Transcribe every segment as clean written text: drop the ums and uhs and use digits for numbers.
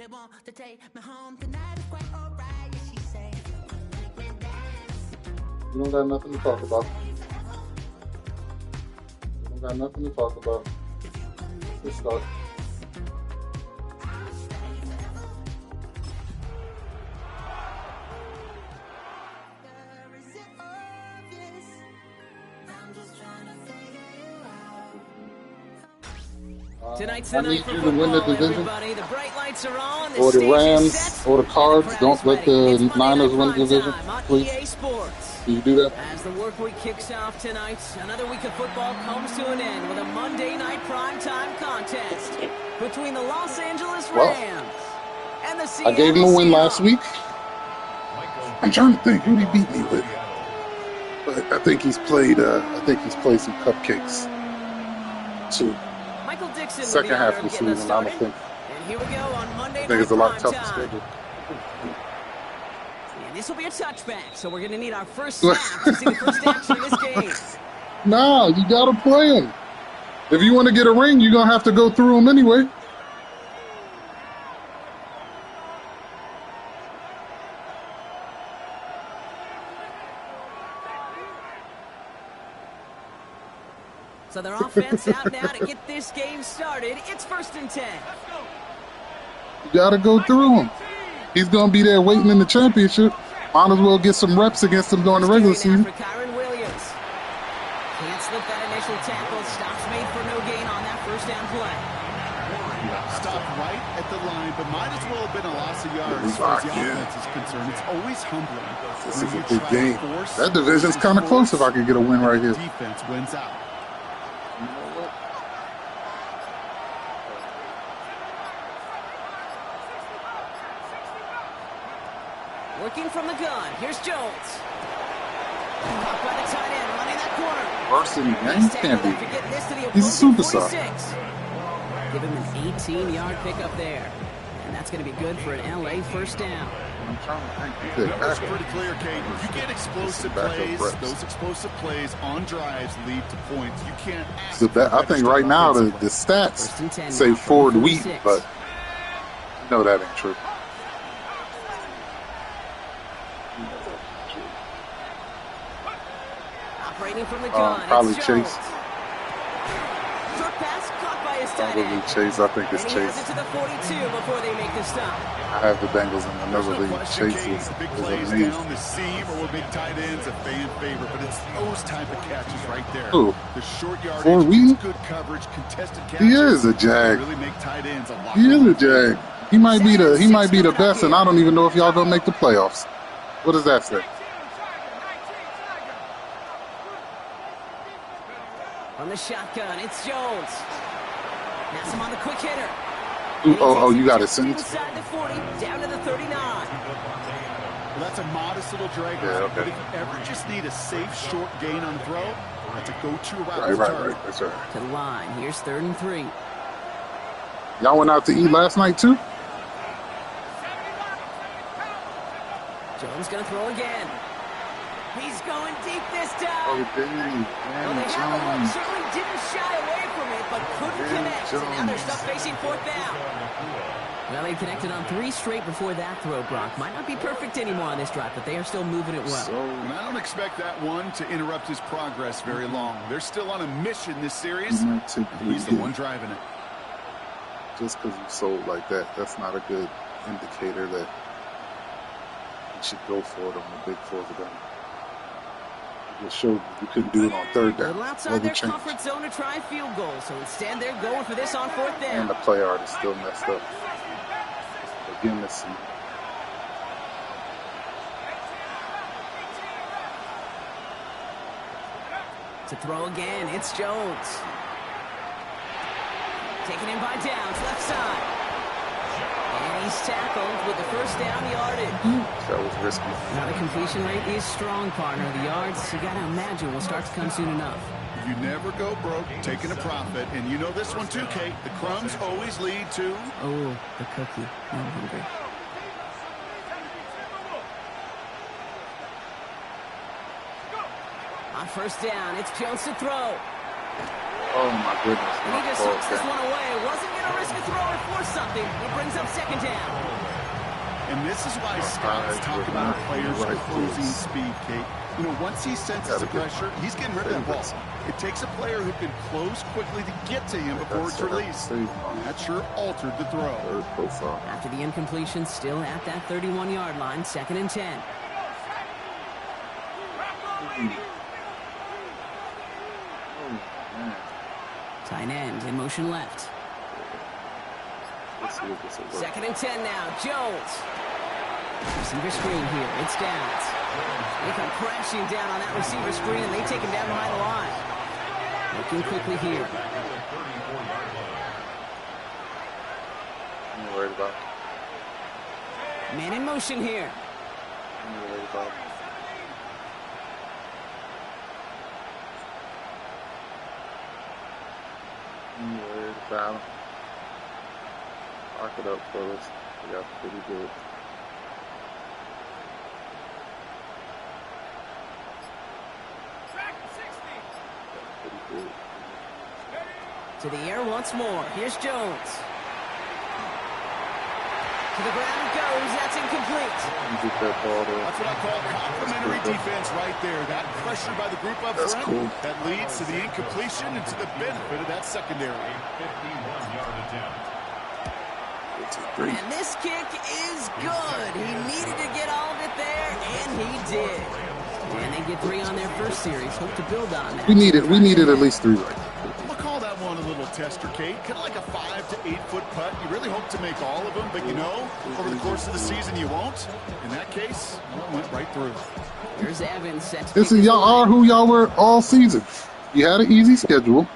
You don't got nothing to talk about. You don't got nothing to talk about. Let's start. Tonight's I the need night for you to win the football, division, everybody. The bright lights are on. or the stage is Rams, set, or the Cards. and Don't let the crowd's ready. the It's Monday Niners Night win the Prime division, Time on please. EA Sports. Can you do that? As the work week kicks off tonight, another week of football comes to an end with a Monday Night Primetime contest between the Los Angeles Rams and the Seattle I gave him a win last Seahawks. week. I'm trying to think who he beat me with, but I think he's played. Some cupcakes too. Michael Dixon Second with the half honor of the getting us season, I don't started. think. And here we go on Monday I think Night it's a lot Primetime. tougher schedule. And this will be a touchback, so we're going to need our first snap to see the first action of this game. Nah, you gotta play him. If you want to get a ring, you're gonna have to go through him anyway. So their offense out now to get this game started. It's 1st and 10. You gotta go through him. He's gonna be there waiting in the championship. Might as well get some reps against him during the regular season. Can't slip that initial tackle. Stops made for no gain on that first down play. Stopped right at the line, but might as well have been a loss of yards as far as the offense is concerned. It's always humbling. This is a big game. That division's kind of close if I could get a win right here. Defense wins out. You know what? Working from the gun. Here's Jones. Caught by the tight end, running that corner. Varsity, man, he can't be. He's a superstar. Give him an 18-yard pickup there. And that's going to be good for an LA first down. I'm trying to think. The numbers are pretty clear, Kate. You get explosive plays. Those explosive plays on drives lead to points. You can't ask So that, I think right now the stats say Ford Wheat, but you know that ain't true. Operating from the gun. Probably it's Chase. Short pass caught by his tight Probably end. Chase. I think it's And he has Chase. it to the 42 before they make the stop. I have the Bengals in another league. Chase is big plays amazing. down the seam or with big tight ends, a fan favorite, but it's those type of catches right there. Who? The short Ford yardage, Wheaton? good coverage, contested catches. He is a jag. Really make tight ends a lot. He is a jag. He might be the best, and I don't even know if y'all gonna make the playoffs. What does that say? On the shotgun, it's Jones. That's him on the quick hitter. Oh, you got it sent. Inside the 40, down to the 39. Well, that's a modest little drag. Yeah, okay. But if you ever just need a safe, short gain on throw, that's a go-to route. Right. That's right. To the line, here's 3rd and 3. Y'all went out to eat last night too? Jones gonna throw again. He's going deep this time. Oh, dang. Well, they have a look, certainly didn't shy away from it, but couldn't connect. And now they're stuck facing 4th down. Well, they connected on 3 straight before that throw, Brock. Might not be perfect anymore on this drive, but they are still moving it well. And I don't expect that one to interrupt his progress very long. They're still on a mission this series. He's the one driving it. Just because you sold like that, that's not a good indicator that you should go for it on the big 4th down. It showed you couldn't do it on 3rd down. A little outside their comfort zone to try field goal, so instead they're going for this on 4th down. And the play art is still messed up. Again, let's see. To throw again, it's Jones. Taken in by Downs, left side. And he's tackled with the first down yardage. That was risky. Now the completion rate is strong, partner. The yards, you got to imagine, will start to come soon enough. You never go broke taking a profit. And you know this one too, Kate. The crumbs always lead to... Oh, the cookie. I'm hungry. On 1st down, it's Jones to throw. Oh my goodness. And he just hooks this one away. Wasn't going to risk a throw or force something. It brings up second down. And this is why scouts talk about a player's closing speed, Kate. You know, once he senses the pressure, he's getting rid of that ball. It takes a player who can close quickly to get to him before it's released. That sure altered the throw. After the incompletion, still at that 31-yard line, 2nd and 10. Tight end in motion left. 2nd and 10 now. Jones. Receiver screen here. It's Downs. They come crashing down on that receiver screen, and they take him down behind the line. Looking quickly here. I'm worried about. Man in motion here. I'm worried about. I'm worried about. Lock it up, fellas. We got pretty good. To the air once more. Here's Jones. To the ground it goes. That's incomplete. Get that ball there. That's what I call complimentary defense right there. That pressure by the group up front, cool. That leads to the incompletion and to the benefit of that secondary. 51-yard attempt. And this kick is good. He needed to get all of it there, and he did. And they get 3 on their first series. Hope to build on that. We needed at least 3 right. We'll call that one a little tester, Kate. Kind of like a 5 to 8 foot putt. You really hope to make all of them, but you know, over the course of the season, you won't. In that case, it went right through. Here's Evans set to This is y'all are who y'all were all season. You had an easy schedule.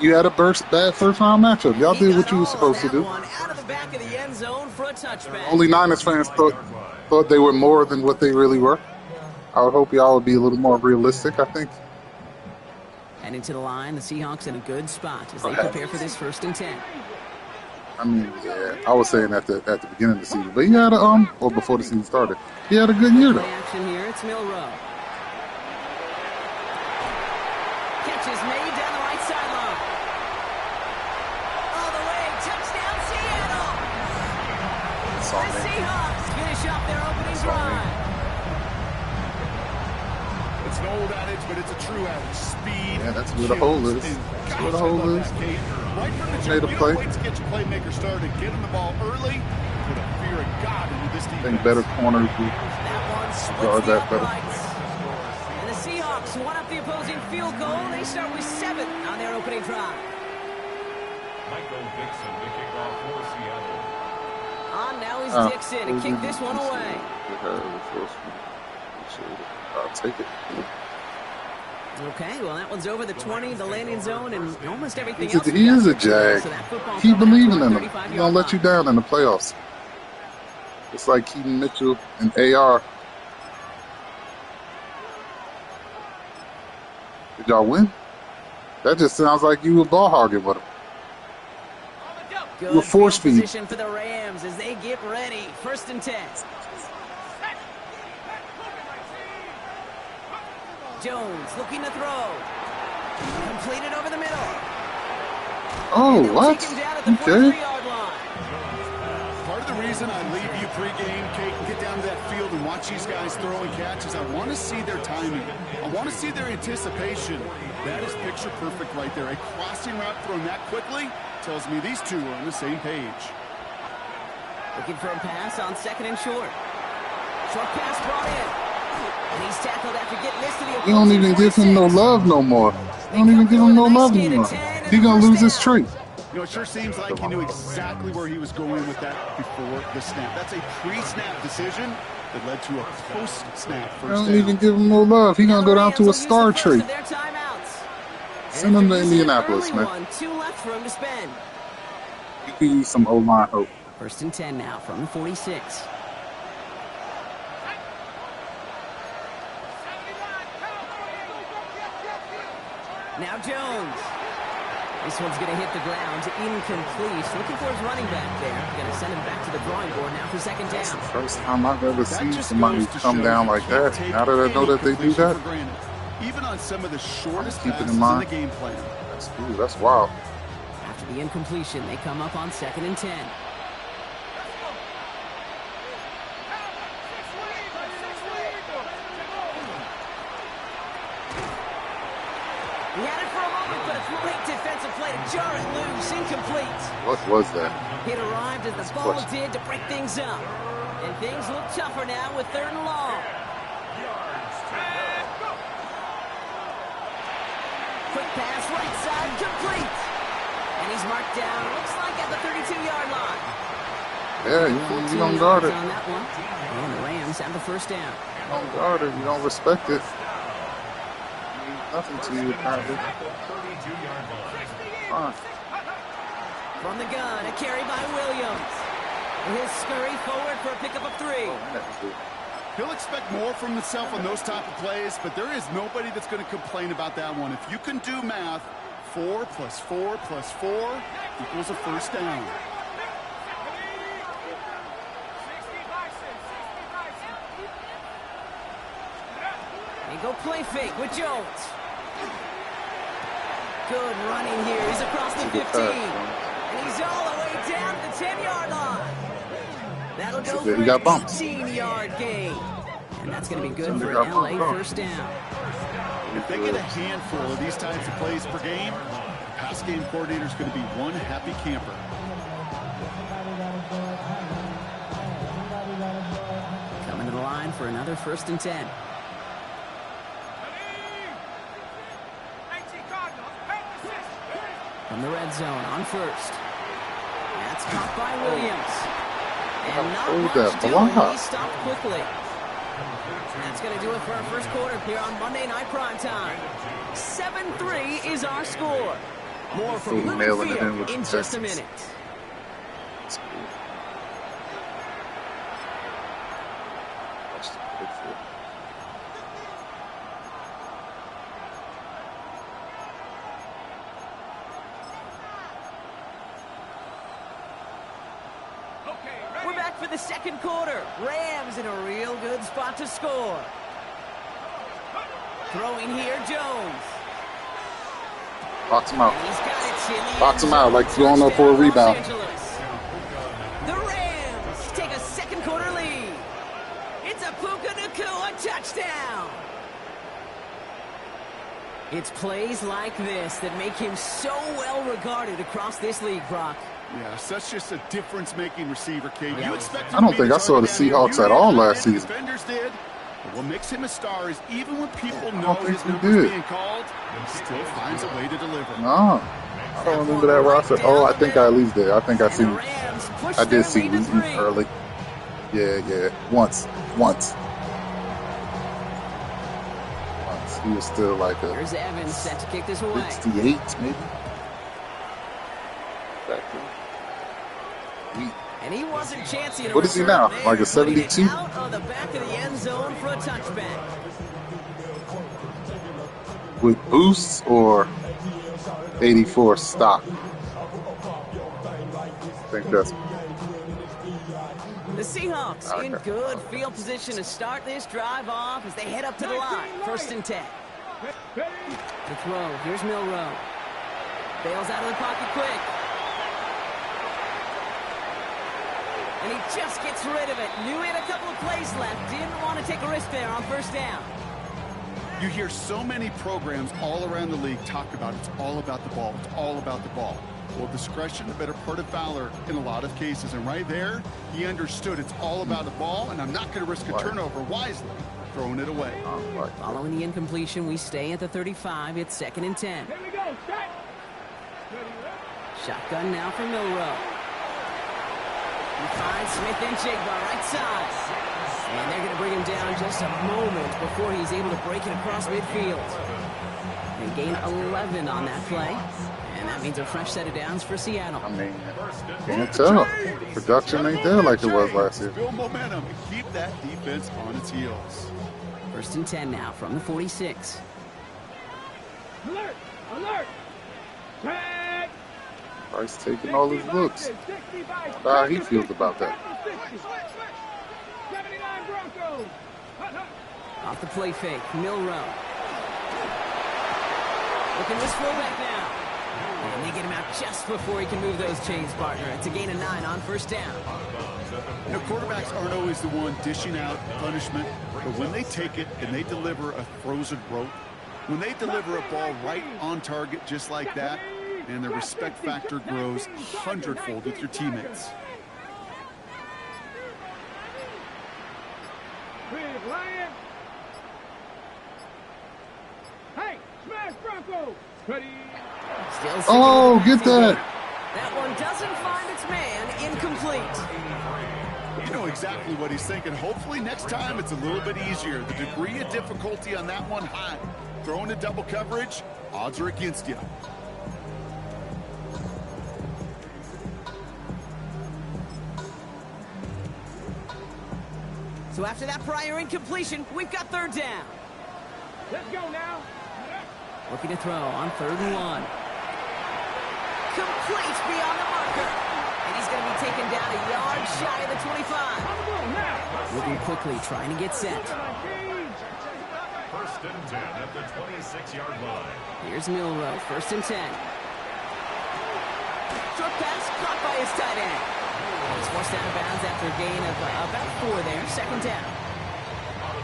You had a bad first round matchup. Y'all did what you were supposed to do. Out of the back of the end zone for a touchback. Only Niners fans thought they were more than what they really were. I would hope y'all would be a little more realistic, I think. Heading to the line, the Seahawks in a good spot as they prepare for this 1st and 10. I mean, yeah, I was saying at the beginning of the season, but he had a or before the season started, he had a good year though. Play action here, it's Milrow. Catch is made down the right sideline. All the way, touchdown Seattle. The Seahawks finish off their opening drive. It's an old adage, but it's a true adage. Speed. Yeah, that's where the hole is. That's where the hole is. Right from the Made a play. wait to get your playmaker started. Get him the ball early. Put a fear of God into this defense. I think better corners would guard that better. And the Seahawks won up the opposing field goal. They start with 7 on their opening drive. Michael Dixon, the kickoff for Seattle. On now is Dixon to kick this one away. I'll take it. Okay, well, that one's over the 20, the landing zone, and almost everything else. He is a Jag. Keep believing in him. He's going to let you down in the playoffs. It's like Keaton Mitchell and AR. Did y'all win? That just sounds like you were ball hogging with him. Good You're force feed. position for the Rams as they get ready. 1st and 10. Jones looking to throw. Completed over the middle. Oh, what? Okay. Part of the reason I leave you pregame, Kate, and get down to that field and watch these guys throw and catch is I want to see their timing. I want to see their anticipation. That is picture perfect right there. A crossing route thrown that quickly tells me these two are on the same page. Looking for a pass on 2nd and short. Short pass brought in. And he's tackled after getting this to the You don't even give him no love no more. You don't even give him no love anymore. He's going to lose his tree. You know, it sure seems like he knew exactly where he was going with that before the snap. That's a pre-snap decision that led to a post-snap first down. Don't even give him no love. He's going to go down to a star tree. Send him to Indianapolis, man. 2 left for him to spend. You can use some O-line hope. 1st and 10 now from the 46. Now Jones. This one's going to hit the ground. Incomplete. Looking for his running back there. Going to send him back to the drawing board now for 2nd down. That's the first time I've ever seen somebody come down like that. Now that I know that they do that, even on some of the shortest Keep it in passes in mind. the game plan. That's wild. After the incompletion, they come up on 2nd and 10. He had it for a moment, but a great defensive play to jar it loose. Incomplete. What was that? It arrived as the ball did to break things up. And things look tougher now with 3rd and long. Quick pass, right side, complete. And he's marked down, looks like at the 32-yard line. Yeah, you don't guard it. On that one. And the Rams have the 1st down. You don't guard it. You don't respect it. Nothing to you, apparently. Fine. From the gun, a carry by Williams. He'll scurry forward for a pickup of 3. He'll expect more from himself on those type of plays, but there is nobody that's going to complain about that one. If you can do math, 4 + 4 + 4 equals a 1st down. They go play fake with Jones. Good running here. He's across the 15. And he's all the way down to the 10-yard line. That'll go for an 18-yard gain. And that's going to be good for an LA 1st down. If they get a handful of these types of plays per game, the pass game coordinator is going to be one happy camper. Coming to the line for another 1st and 10. From the red zone on 1st. That's caught by Williams. And not much doing. He stopped quickly. And that's going to do it for our 1st quarter here on Monday Night Primetime. 7-3 is our score. More from Lumen Field in just a minute. We're back for the 2nd quarter. Rams in a real good spot to score. Throwing here, Jones. Box him out. Box him out like he's going up for a rebound. The Rams take a 2nd quarter lead. It's a Puka Nacua touchdown. It's plays like this that make him so well regarded across this league, Brock. Yeah, such just a difference-making receiver, Kate. You expect I don't think I saw the Seahawks at all last season. Defenders did. But what makes him a star is even when people know his number's being called, he still finds a way to deliver. No, I don't remember that roster. Oh, I think I at least did. I think I seen. I did see Wheaton early. Yeah. Once. He was still like a. Here's Evans set to kick this away. 68 maybe. And he wasn't chancy. What is he now? Like a 72? Out of the back of the end zone for a touchback. With boosts or 84 stock? I think that's. The Seahawks in good field position to start this drive off as they head up to the line. 1st and 10. The throw. Here's Milroe. Bails out of the pocket quick. And he just gets rid of it. Knew he had a couple of plays left. Didn't want to take a risk there on 1st down. You hear so many programs all around the league talk about it's all about the ball. It's all about the ball. Well, discretion, the better part of valor in a lot of cases. And right there, he understood it's all about the ball, and I'm not going to risk a turnover wisely, throwing it away. Following the incompletion, we stay at the 35. It's 2nd and 10. Here we go. Set. Shotgun now for Milroe. He finds Smith and Jigba right side. And they're going to bring him down just a moment before he's able to break it across midfield. They gain 11 on that play. And that means a fresh set of downs for Seattle. I mean, can't tell. Production ain't there like it was last year. Build momentum and keep that defense on its heels. 1st and 10 now from the 46. Alert! Alert! Tag! Bryce taking all his looks. How he feels about that. 79 Broncos. Off the play fake, Milroe. Looking this fullback now. And they get him out just before he can move those chains, partner. It's a gain of 9 on first down. You know, quarterbacks aren't always the one dishing out punishment, but when they take it and they deliver a frozen rope, when they deliver a ball right on target just like that, and the respect factor grows 100-fold with your teammates. Big Lion. Hey, smash Bronco. Ready. Oh, get that. That one doesn't find its man. Incomplete. You know exactly what he's thinking. Hopefully next time it's a little bit easier. The degree of difficulty on that one high. Throwing a double coverage, odds are against you. So after that prior incompletion, we've got third down. Let's go now. Looking to throw on 3rd and 1. Complete beyond the marker. And he's going to be taken down a yard shy of the 25. Looking quickly, trying to get set. 1st and 10 at the 26-yard line. Here's Milrow, 1st and 10. Short pass caught by his tight end. He's forced out of bounds after a gain of about 4 there. 2nd down.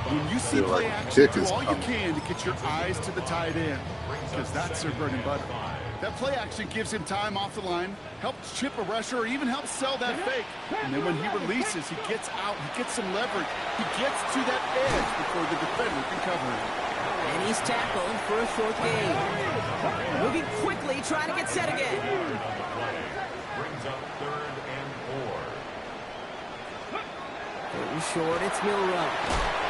When you see play action, do all you can to get your eyes to the tight end, because that's their bread and butter. That play action gives him time off the line, helps chip a rusher, or even helps sell that fake. And then when he releases, he gets out, he gets some leverage. He gets to that edge before the defender can cover him. And he's tackled for a short gain. Moving quickly, trying to get set again. Brings up 3rd and 4. Pretty short, it's Milrow.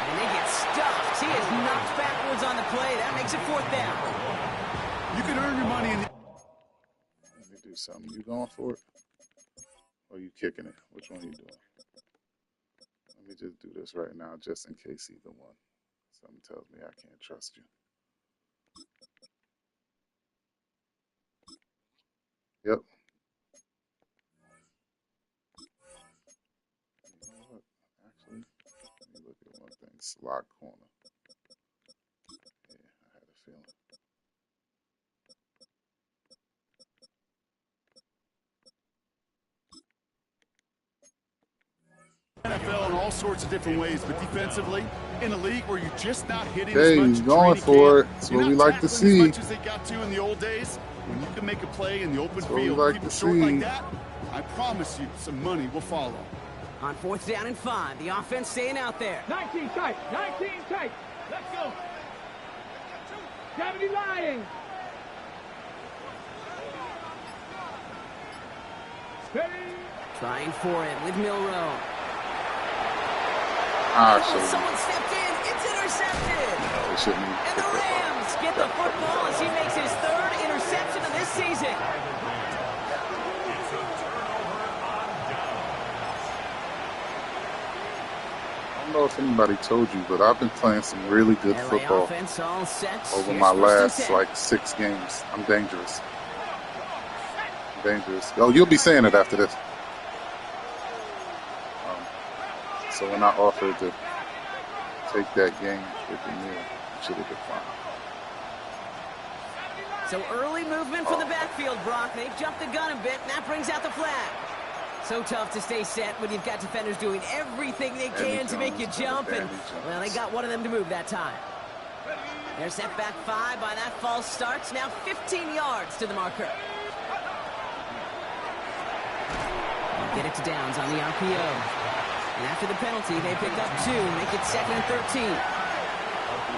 And they get stuffed. He is knocked backwards on the play. That makes it 4th down. You can earn your money in the... Let me do something. You going for it? Or you kicking it? Which one are you doing? Let me just do this right now, just in case either one. Something tells me I can't trust you. Yep. You know what? Actually, let me look at one thing. Slot corner. Yeah, I had a feeling. NFL in all sorts of different ways, but defensively, in a league where you're just not hitting Hey, as much he's going for it. That's what we like to see. as much as they got to in the old days, when you can make a play in the open field, like keep to it short see. like that, I promise you, some money will follow. On 4th down and 5, the offense staying out there. 19 tight. 19 tight. Let's go. Gravity Lion. Steady. Trying for it with Milrow. Someone stepped in. It's intercepted. They shouldn't even And the Rams get the football as he makes his 3rd interception of this season. I don't know if anybody told you, but I've been playing some really good LA football offense all set. over Here's my 1st and last 10. like 6 games. I'm dangerous. Dangerous. Oh, you'll be saying it after this. So when I offered to take that game with the meal, it should have been fine. So early movement for the backfield, Brock. They've jumped the gun a bit, and that brings out the flag. So tough to stay set when you've got defenders doing everything they can to make you jump, and, well, they got one of them to move that time. They're set back 5 by that false start. Now 15 yards to the marker. Get it to Downs on the RPO. And after the penalty, they pick up 2, make it 2nd and 13. I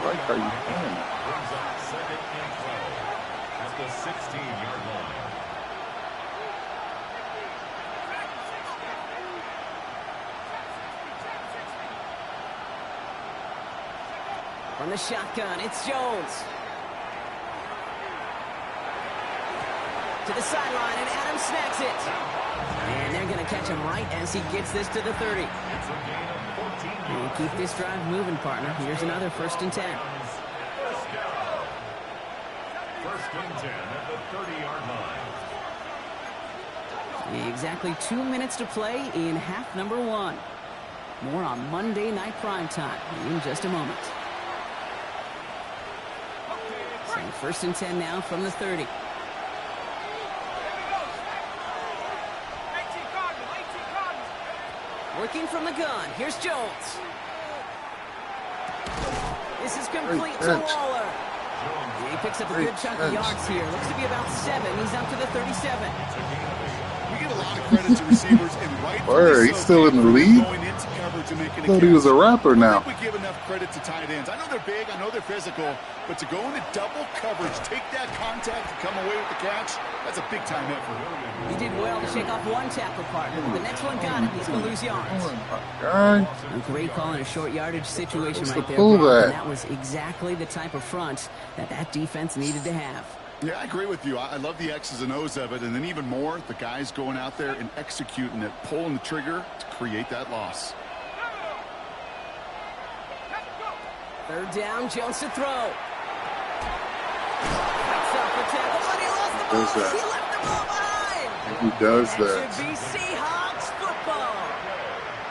like how you playing that. Brings up 2nd and 12 at the 16-yard line. From the shotgun, it's Jones. To the sideline, and Adams snags it. And they're going to catch him right as he gets this to the 30. It's a gain of 14 And yards. keep this drive moving, partner. Here's another 1st and 10. 1st down. 1st and 10 at the 30-yard line. Exactly 2 minutes to play in half number 1. More on Monday Night Primetime in just a moment. First and 10 now from the 30. Working from the gun. Here's Jones. This is complete to Waller. Yeah, he picks up a good chunk of yards here. Looks to be about 7. He's up to the 37. We give a lot of credit to receivers, and Word, he's still in the league? I thought he was a rapper now. I think we give enough credit to tight ends. I know they're big, I know they're physical, but to go into double coverage, take that contact, and come away with the catch, that's a big-time effort. He did well to shake off one tackle partner. The next one got him. He's going to lose yards. God. Great call in a short yardage situation right there. That? And that was exactly the type of front that defense needed to have. Yeah, I agree with you. I love the X's and O's of it, and then even more, the guys going out there and executing it, pulling the trigger to create that loss. Third down, Jones to throw. Breaks off the tackle, but he lost the ball. He left the ball behind. He does that. Should be Seahawks football.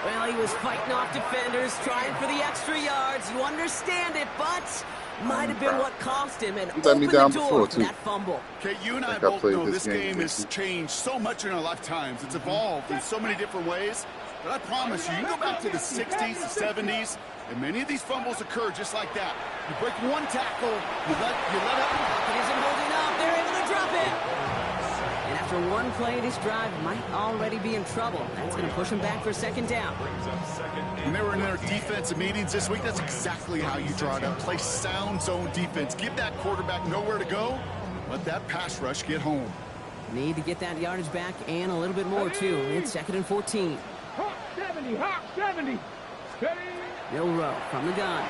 Well, he was fighting off defenders, trying for the extra yards. You understand it, but might have been what cost him and opened the door for that fumble. Okay, you and I both know this game has changed so much in our lifetimes. It's evolved in so many different ways. But I promise you, you go back to the 60s, the 70s, and many of these fumbles occur just like that. You break one tackle, you let up. It isn't holding up. They're able to drop it. And after one play, this drive might already be in trouble. That's going to push him back for second down. When they were in their defensive meetings this week, that's exactly how you draw it up. Play sound zone defense. Give that quarterback nowhere to go. Let that pass rush get home. Need to get that yardage back and a little bit more, too. It's second and 14. Hawk 70, Hawk 70. Steady. Milrow from the gun.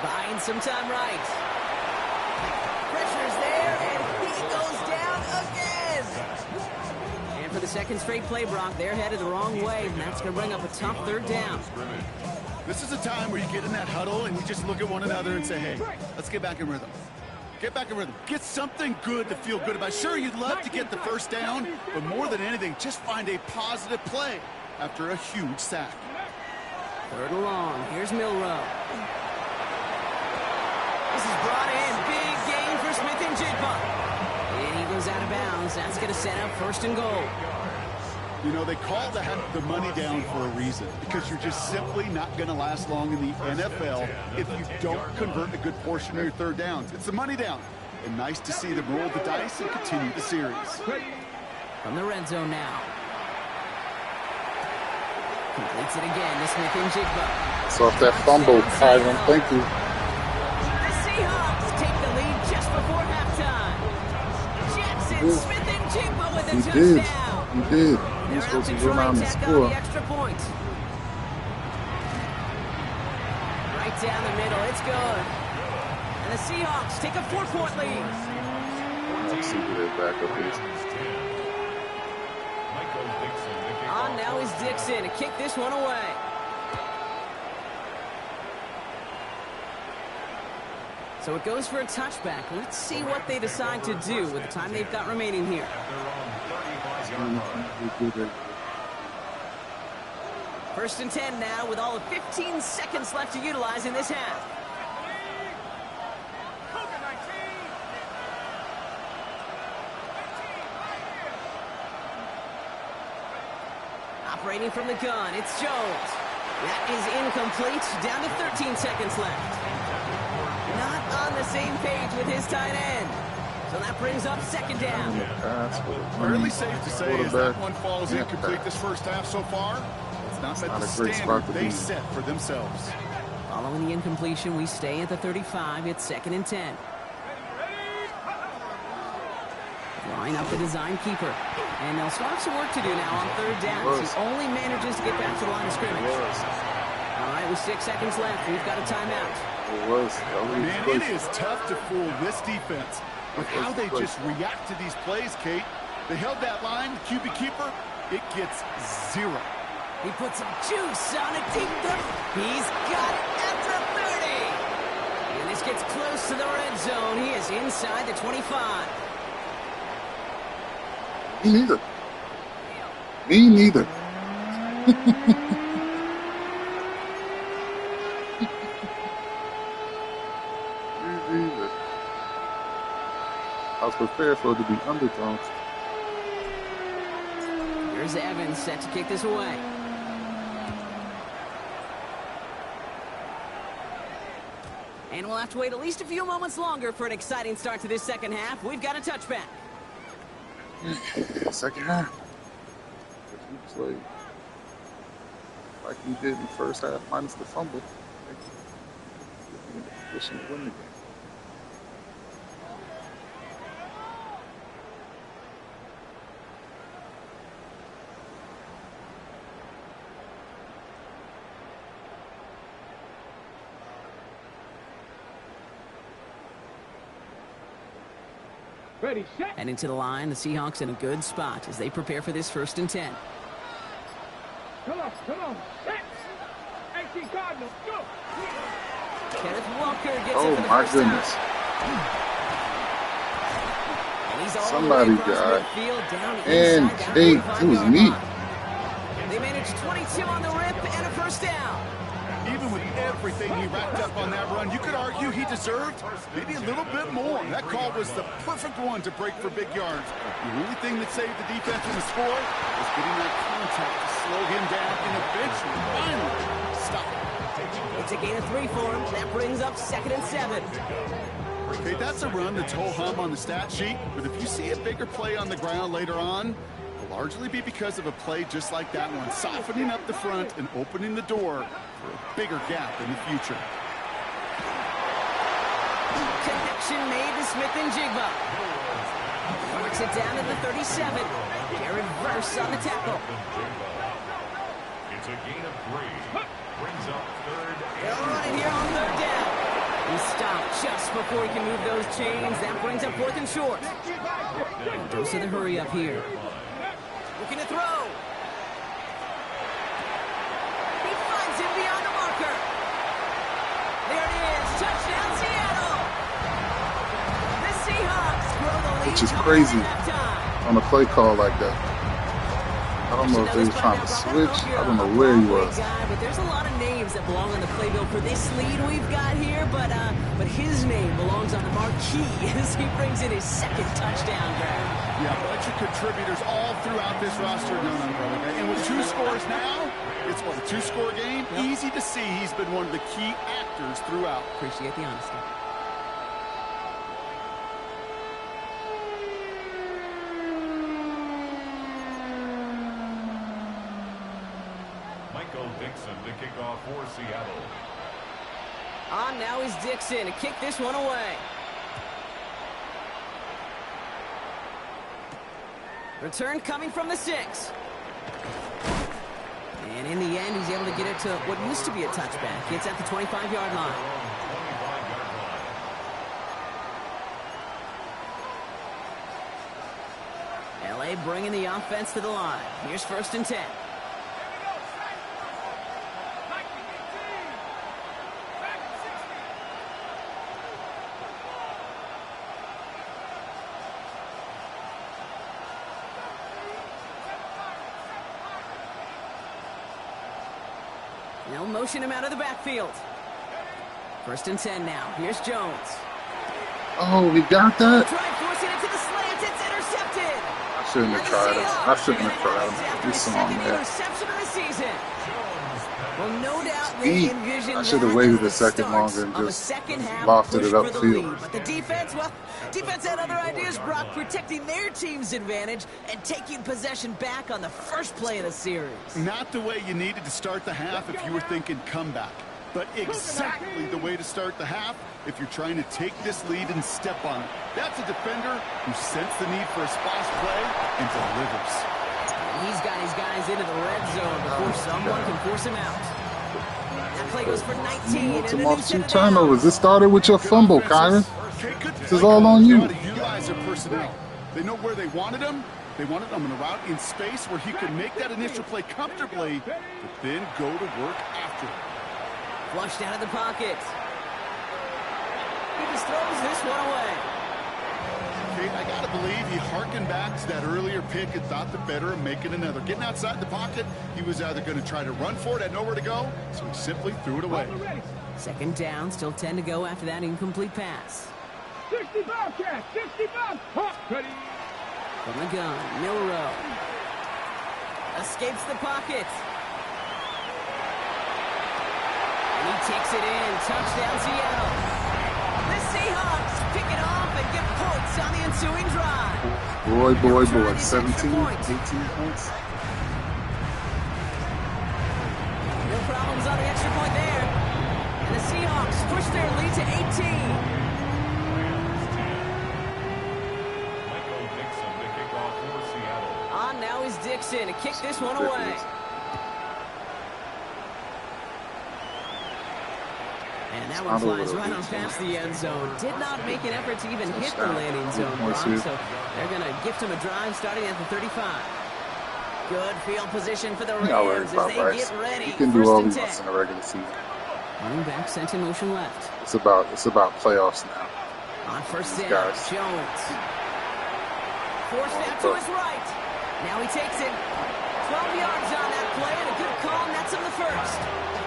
Buying some time right. Pressure's there, and he goes down again. And for the second straight play, Brock, they're headed the wrong way, and that's going to bring up a tough third down. This is a time where you get in that huddle and you just look at one another and say, hey, let's get back in rhythm. Get back in rhythm. Get something good to feel good about. Sure, you'd love to get the first down, but more than anything, just find a positive play after a huge sack. Third and long. Here's Milrow. This is brought in. Big gain for Smith and Jigba. And he goes out of bounds. That's going to set up first and goal. You know, they call that the money down for a reason, because you're just simply not going to last long in the NFL if you don't convert a good portion of your third downs. It's the money down. And nice to see them roll the dice and continue the series. From the red zone now. Completes it again to Smith and Jigba. It's off that fumble, Kyron. Thank you. The Seahawks take the lead just before halftime. Jackson, Smith and Jigba with a touchdown. He did. He was supposed to run on the score. The extra point. Right down the middle. It's good. And the Seahawks take a 4-point lead. Let's see who their backup is. On now is Dixon to kick this one away. So it goes for a touchback. Let's see what they decide to do with the time they've got remaining here. First and 10 now with all of 15 seconds left to utilize in this half. Operating from the gun, it's Jones. That is incomplete. Down to 13 seconds left. Not on the same page with his tight end. So that brings up second down. Fairly safe to say as that one falls incomplete this first half so far. It's not met the standard they set for themselves. Following the incompletion, we stay at the 35. It's second and 10. Line up the design keeper. And they'll still have some work to do now on third down. He only manages to get back to the line of scrimmage. All right, with 6 seconds left, we've got a timeout. Man, it is tough to fool this defense with how they just react to these plays, Kate. They held that line, the QB keeper, it gets 0. He puts some juice on it deep down. He's got it at the 30. And this gets close to the red zone. He is inside the 25. Me neither. Me neither. I was prepared for it to be underthrown. Here's Evans set to kick this away. And we'll have to wait at least a few moments longer for an exciting start to this second half. We've got a touchback. Second half. If you play like you did in the first half, minus the fumble, you're in a position to win the game. Ready, set. And into the line, the Seahawks in a good spot as they prepare for this 1st and 10. Come on, set. 18 Cardinals, go. Kenneth Walker gets it Oh for the my first goodness. down. And he's all Somebody the way across got midfield, down and inside that Kate, 45 it was yard me. line. They managed 22 on the rip and a first down. Even with everything he racked up on that run, you could argue he deserved maybe a little bit more. That call was the perfect one to break for big yards. The only thing that saved the defense from the score was getting that contact to slow him down and eventually, finally, stop him. It's a gain of 3 for him. That brings up 2nd and 7. Okay, that's a run that's ho-hum on the stat sheet, but if you see a bigger play on the ground later on, it'll largely be because of a play just like that one, softening up the front and opening the door for a bigger gap in the future. Connection made to Smith and Jigba. Works it down to the 37. Jared Verse on the tackle. It's a gain of 3. Brings up 3rd They'll and run it here on 3rd down. He stopped just before he can move those chains. That brings up 4th and short. Dose of the hurry up here. Looking to throw. He finds him beyond the marker. There it is. Touchdown, Seattle. The Seahawks grow the lead. Which is crazy at halftime. on a play call like that. I don't know if they were trying to switch. I don't know where he was. But there's a lot of names that belong on the playbill for this lead we've got here, but his name belongs on the marquee as he brings in his 2nd touchdown grab. Yeah, bunch of contributors all throughout this roster. No, brother. And with 2 scores now, it's what, a 2-score game? Yep. Easy to see he's been one of the key actors throughout. Appreciate the honesty. Michael Dixon to kick off for Seattle. On now is Dixon to kick this one away. Return coming from the 6. And in the end, he's able to get it to what used to be a touchback. It's at the 25-yard line. 25-yard line. LA bringing the offense to the line. Here's 1st and 10. They'll motion him out of the backfield. 1st and 10 now. Here's Jones. Oh, we got that? Try forcing it to the slant. It's intercepted. I shouldn't have tried him. I shouldn't have tried him. He's so on there. Interception of the season. Well, no doubt they envisioned I should have that waited as a the second start longer and of a just second half lofted push it for the upfield. lead. But the defense, well, defense had other ideas, Brock, protecting their team's advantage and taking possession back on the first play of the series. Not the way you needed to start the half if you were thinking comeback, but exactly the way to start the half if you're trying to take this lead and step on it. That's a defender who sensed the need for a splash play and delivers. He's got his guys into the red zone before someone can force him out. That play goes for 19. It's a multitude turnovers. This started with your fumble, Kyron. This is all on you. Utilize their personnel. They know where they wanted him. They wanted him in a route in space where he could make that initial play comfortably, but then go to work after it. Flushed out of the pocket. He just throws this one away. Okay, I gotta believe he harkened back to that earlier pick and thought the better of making another. Getting outside the pocket, he was either going to try to run for it, had nowhere to go, so he simply threw it away. 2nd down, still 10 to go after that incomplete pass. 65 catch, 65. Hot, ready. From the gun, Milrow. Escapes the pocket. And he takes it in. Touchdown, Seattle. The Seahawks pick it off and get points on the ensuing drive. Boy. 17, 18 points. No problems on the extra point there. And the Seahawks push their lead to 18. On now is Dixon to kick this one away. And that one flies right on past the end zone. Did not make an effort to even hit the landing zone, Brock, so they're going to gift him a drive starting at the 35. Good field position for the Rams as they get ready. You can do all these in the regular season. Running back sent in motion left. It's about playoffs now. On first down, Jones. Forced out to his right. Now he takes it. 12 yards on that play and a good call, and that's him the first.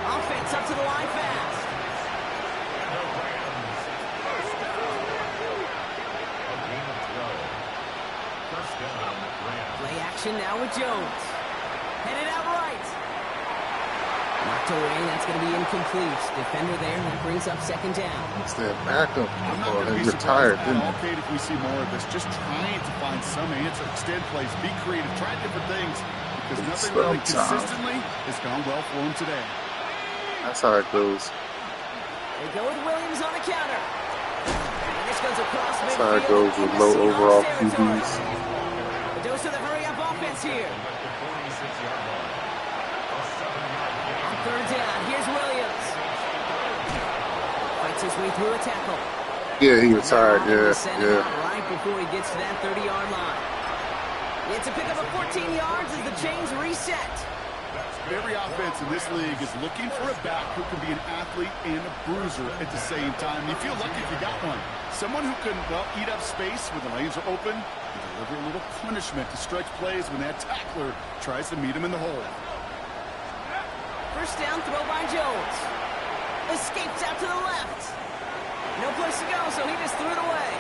Offense up to the line fast. Play action now with Jones. Headed out right. Knocked away, that's going to be incomplete. Defender there, that brings up second down. It's their backup. Oh, they retired, didn't they? If we see more of this, just trying to find some answer, extend plays, be creative, try different things, because nothing really consistently has gone well for him today. That's how it goes. They go with Williams on the counter. And this goes across midfield. That's how it goes with low overall QBs. A dose of the hurry-up offense here. On third down, here's Williams. Fights his way through a tackle. Yeah, he retired. Yeah. Right before he gets to that 30-yard line. It's a pickup of 14 yards as the chains reset. Every offense in this league is looking for a back who can be an athlete and a bruiser at the same time. You feel lucky if you got one. Someone who can, well, eat up space when the lanes are open and deliver a little punishment to stretch plays when that tackler tries to meet him in the hole. First down throw by Jones. Escapes out to the left. No place to go, so he just threw it away.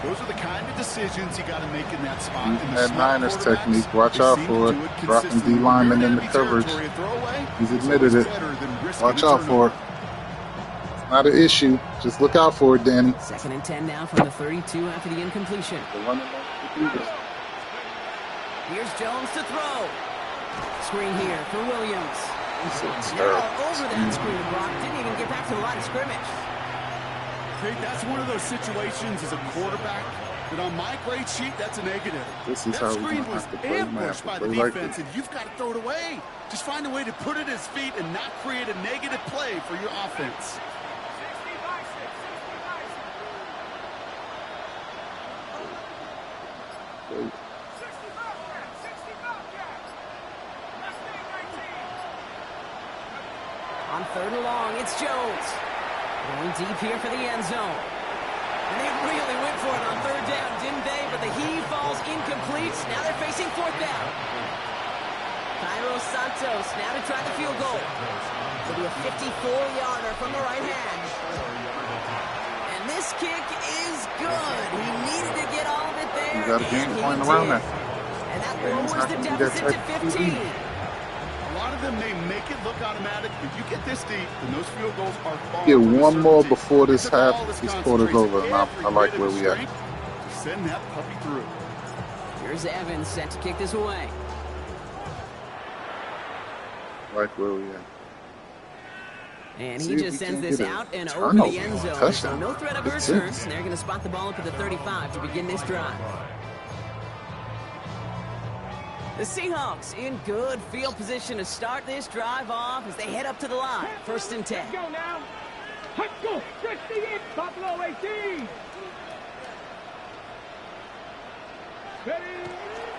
Those are the kind of decisions you got to make in that spot. That Niners technique, watch out for it. Dropping D linemen in the coverage. He's admitted it. Watch out for it. It's not an issue. Just look out for it, Danny. Second and 10 now from the 32 after the incompletion. Here's Jones to throw. Screen here for Williams. Now over that screen, Brock. Didn't even get back to the line of scrimmage. That's one of those situations as a quarterback that on my grade sheet, that's a negative. This is that how screen was ambushed by the defense, and you've got to throw it away. Just find a way to put it at his feet and not create a negative play for your offense. On third and long, it's Jones. Going deep here for the end zone. And they really went for it on third down, didn't they? But the heave falls incomplete. Now they're facing fourth down. Cairo Santos now to try the field goal. It'll be a 54-yarder from the right hand. And this kick is good. He needed to get all of it there. You got a game point around that. And that lowers the deficit to 15. A lot of them may make it look automatic. If you get this deep, then those field goals are far. Get one more before this quarter's over, and I like where we at. Send that puppy through. Here's Evans set to kick this away. Like where we at. And he just sends this out and over the end zone. So no threat of a return. They're going to spot the ball up at the 35 to begin this drive. The Seahawks in good field position to start this drive off as they head up to the line. First and 10. Let's go now. Let's go. 68. Buffalo 18. Ready.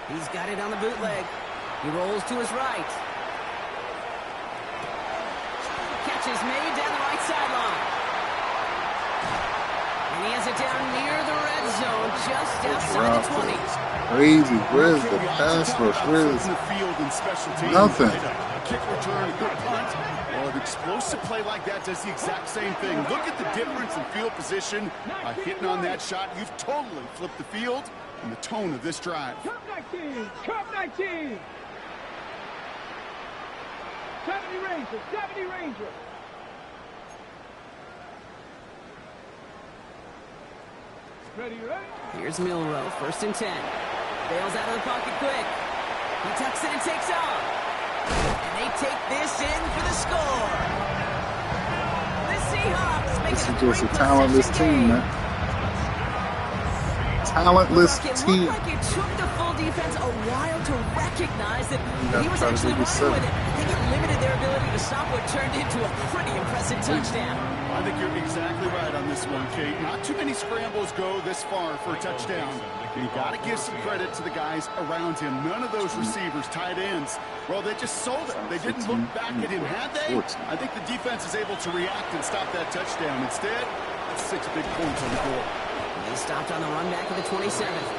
He's got it on the bootleg. He rolls to his right. Catch is made down the right sideline. And he has it down near the red zone, just outside the 20. Crazy. Where's the pass rush? Where's nothing? A kick return, a good punt. Well, an explosive play like that does the exact same thing. Look at the difference in field position. By hitting on that shot, you've totally flipped the field and the tone of this drive. Cup 19! Cup 19! 70 Rangers! 70 Rangers! Ready, ready? Here's Milrow, 1st and 10. Bails out of the pocket quick. He tucks it and takes off. And they take this in for the score. The Seahawks make it This is just a talentless team, man. Talentless team. It looked like it took the full defense a while to recognize that he was actually running with it. I think it limited their ability to stop what turned into a pretty impressive touchdown. I think you're exactly right on this one, Kate. Not too many scrambles go this far for a touchdown. You got to give some credit to the guys around him. None of those receivers, tight ends, well, they just sold it. They didn't look back at him, had they? I think the defense is able to react and stop that touchdown. Instead, that's 6 big points on the board. He stopped on the run back of the 27th.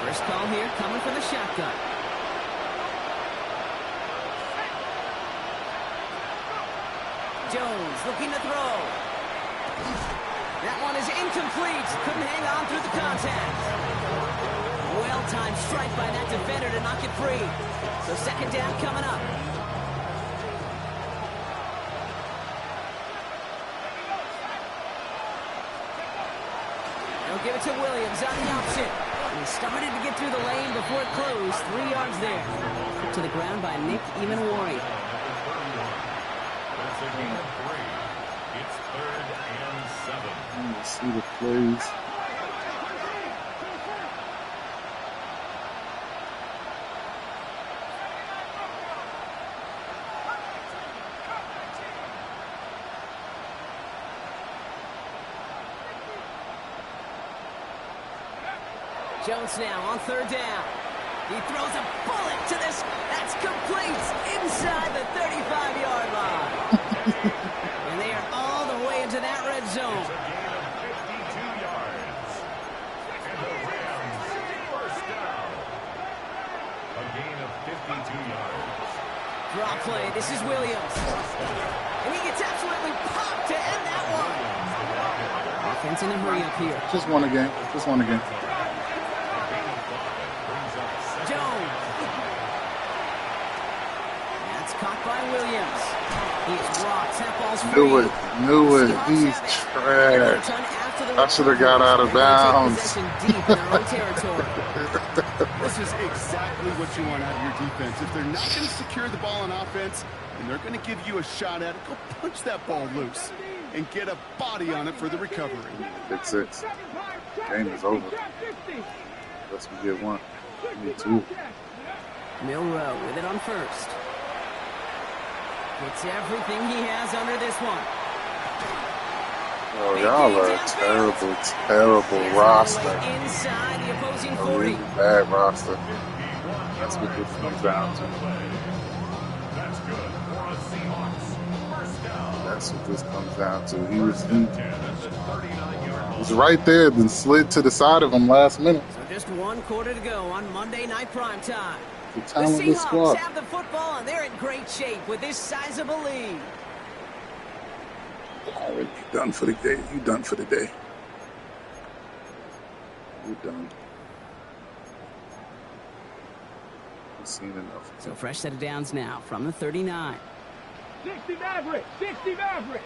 First call here, coming from the shotgun. Jones looking to throw. That one is incomplete. Couldn't hang on through the contact. Well-timed strike by that defender to knock it free. So 2nd down coming up. They'll give it to Williams on the option. And he started to get through the lane before it closed. 3 yards there. Put to the ground by Nick Emanwari. That's a gain of 3. It's 3rd and 7. Let's see the plays. Jones now on 3rd down. He throws a bullet to this. That's complete inside the 35-yard line. And they are all the way into that red zone. It's a gain of 52 yards. And the Rams, 1st down. A gain of 52 yards. Draw play. This is Williams. And he gets absolutely popped to end that one. Offense in a hurry up here. Just one again. Just one again. Jones. That's caught by Williams. He's rocked. That ball's free. Knew it. He's trash. I should have got out of bounds. Deep in their own territory. This is exactly what you want out of your defense. If they're not going to secure the ball on offense, and they're going to give you a shot at it, go punch that ball loose and get a body on it for the recovery. Big 6. Game is over. Unless we get one. We need 2. Milrow with it on 1st. Gets everything he has under this one. Oh, y'all are a terrible, terrible roster. Inside the opposing A 40. really bad roster. That's what this comes down to. That's good for a Seahawks. 1st down. That's what this comes down to. He 10 at the 39-yard line. was right there, then slid to the side of him last minute. So just 1 quarter to go on Monday Night Primetime. The The talentless Seahawks squad. have the football, and they're in great shape with this sizable lead. All right, you done for the day. You done for the day. You're done. You've seen enough. So fresh set of downs now from the 39. 60 Maverick! 60 Maverick!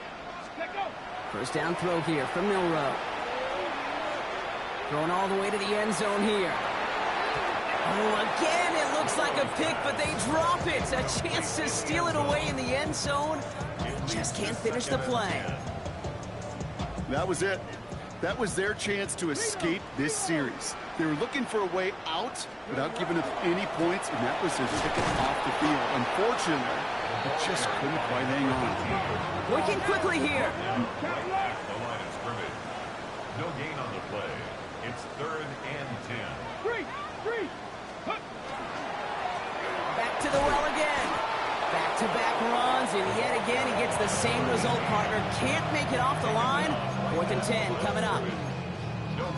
Let go! 1st down throw here from Milrow. Throwing all the way to the end zone here. Oh, again, it looks like a pick, but they drop it. A chance to steal it away in the end zone. Just can't finish the play. That was it. That was their chance to escape this series. They were looking for a way out without giving up any points, and that was their ticket off the field. Unfortunately, they just couldn't quite hang on. Working quickly here. The line of scrimmage. No gain on the play. It's 3rd and 10. Free! Back to the well again. Back-to-back runs, and yet again he gets the same result, partner. Can't make it off the line. 4th and 10 coming up.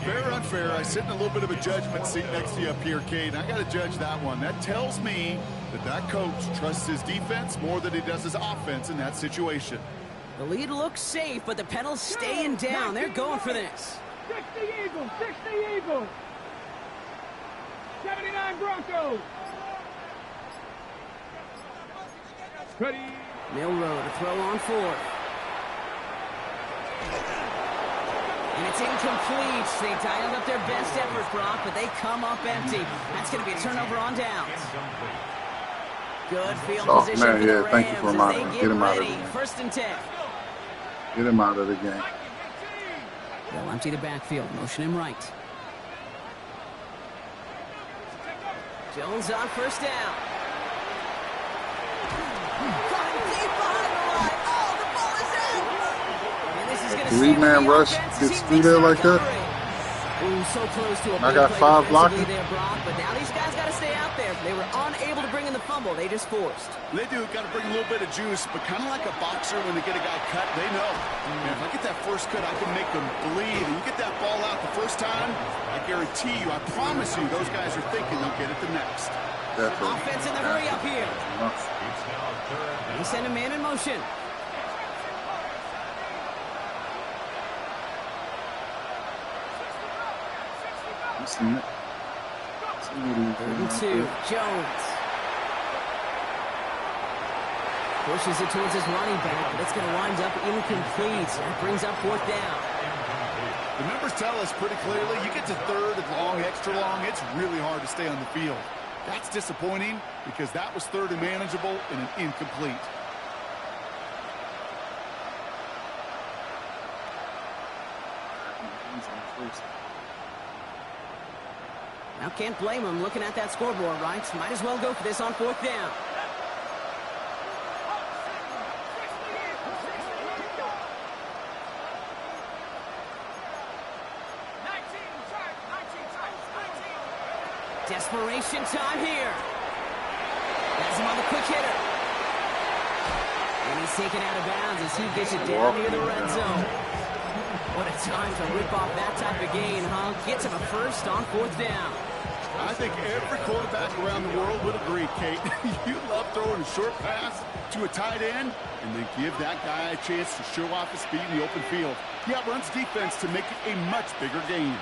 Fair or unfair, I sit in a little bit of a judgment seat next to you up here, Kate. I got to judge that one. That tells me that coach trusts his defense more than he does his offense in that situation. The lead looks safe, but the Penals staying down. They're going for this. 60 Eagles, 60 Eagles. 79 Broncos. Ready. Milrow to throw on 4th. And it's incomplete. They dialed up their best effort, Brock, but they come up empty. That's going to be a turnover on downs. Good field position man, for the yeah, Rams thank you for as reminding they me. get Get him out of ready. the game. 1st and 10. Get him out of the game. They'll empty the backfield. Motion him right. Jones on 1st down. Caught him deep behind the line. Oh, the ball is out. And this is going to save Three-man the rush offense as gets he through makes there the like that? recovery. Ooh, so close to a I big got play 5 defensively blocking. there, Brock, but now these guys got to stay out there. They were unable to bring in the fumble. They just forced. They do. Got to bring a little bit of juice, but kind of like a boxer when they get a guy cut, they know. Man, if I get that first cut, I can make them bleed. And you get that ball out the first time, I guarantee you, I promise you, those guys are thinking they'll get it the next. Definitely. Offense in the hurry up here. They send a man in motion. You seen it? 3rd and 2. Jones. Pushes it towards his running back, but it's going to wind up incomplete. That brings up 4th down. The numbers tell us pretty clearly, you get to 3rd and long, extra long, it's really hard to stay on the field. That's disappointing because that was 3rd and manageable and an incomplete. Now can't blame him looking at that scoreboard, right? Might as well go for this on 4th down. Desperation time here. That's him on the quick hitter. And he's taken out of bounds as he gets it down near the red zone. What a time to rip off that type of gain, huh? Gets him a first on 4th down. I think every quarterback around the world would agree, Kate. You love throwing a short pass to a tight end and then give that guy a chance to show off his speed in the open field. He outruns defense to make it a much bigger gain.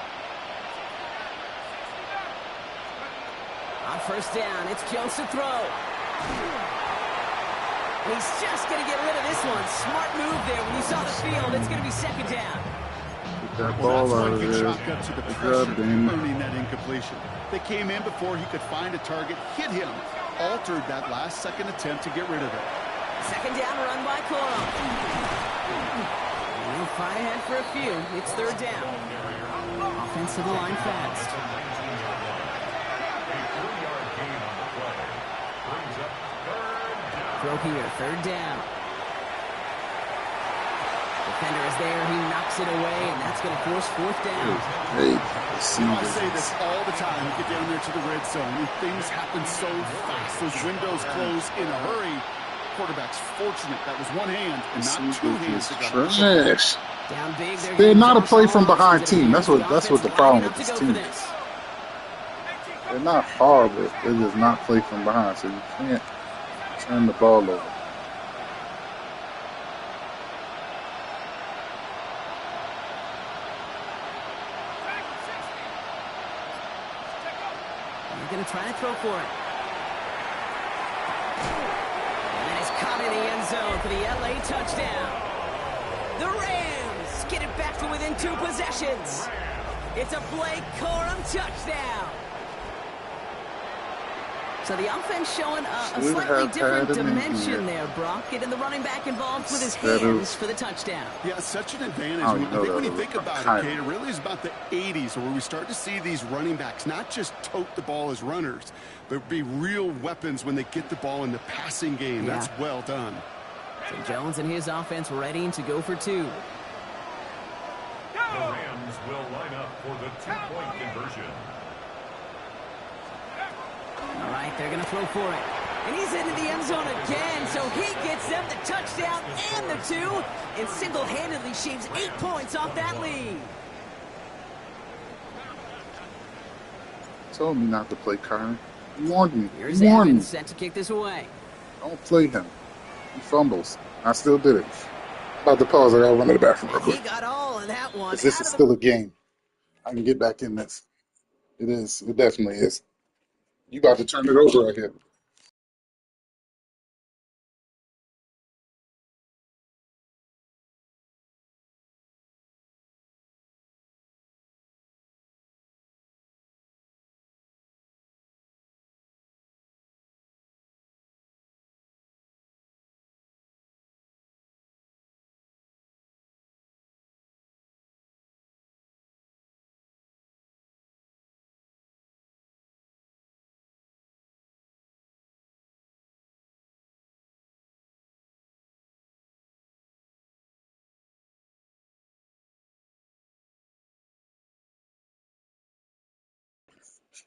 On 1st down, it's Jones to throw. He's just going to get rid of this one. Smart move there. When you saw the field, it's going to be 2nd down. Get that ball out of there. To the Good pressure, job, Danny. earning that incompletion. They came in before he could find a target, hit him, altered that last-second attempt to get rid of it. 2nd down run by Corum. We'll fight ahead for a few. It's 3rd down. Offensive line fast. Throw here, 3rd down. Defender is there, he knocks it away, and that's going to force 4th down. Hey, I say this all the time. You get down there to the red zone, and things happen so fast. Those windows close in a hurry. Quarterback's fortunate. That was one hand and not 2 hands. Trash. Down big, They're not a play from behind team. That's what the problem with this team is. They're not horrible. They're just not play from behind, so you can't turn the ball over. They're going to try to throw for it. And then it's caught in the end zone for the LA touchdown. The Rams get it back to within 2 possessions. It's a Blake Corum touchdown. So the offense showing a slightly different dimension there, Brock. Getting the running back involved with his hands for the touchdown. Yeah, such an advantage. I think when you think about it, Kate, it really is about the 80s where we start to see these running backs not just tote the ball as runners, but be real weapons when they get the ball in the passing game. Yeah. That's well done. So Jones and his offense ready to go for 2. The Rams will line up for the 2-point conversion. All right, they're going to throw for it. And he's into the end zone again, so he gets them the touchdown and the 2, and single-handedly shaves 8 points off that lead. Told me not to play Kyron. He warned me. Here's He warned Evans me. set to kick this away. Don't play him. He fumbles. I still did it. About to pause. I gotta run to the bathroom real He quick. got all of that one. Because this is still a game. I can get back in this. It is. It definitely is. You about to turn it over right here.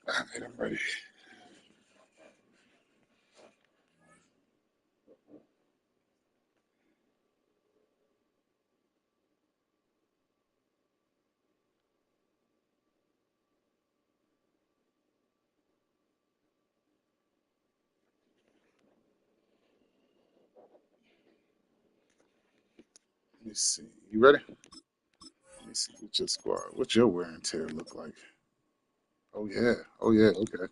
All right, I'm ready. Let me see. You ready? Let me see what your squad, what your wear and tear look like. Oh yeah. Oh yeah. Okay.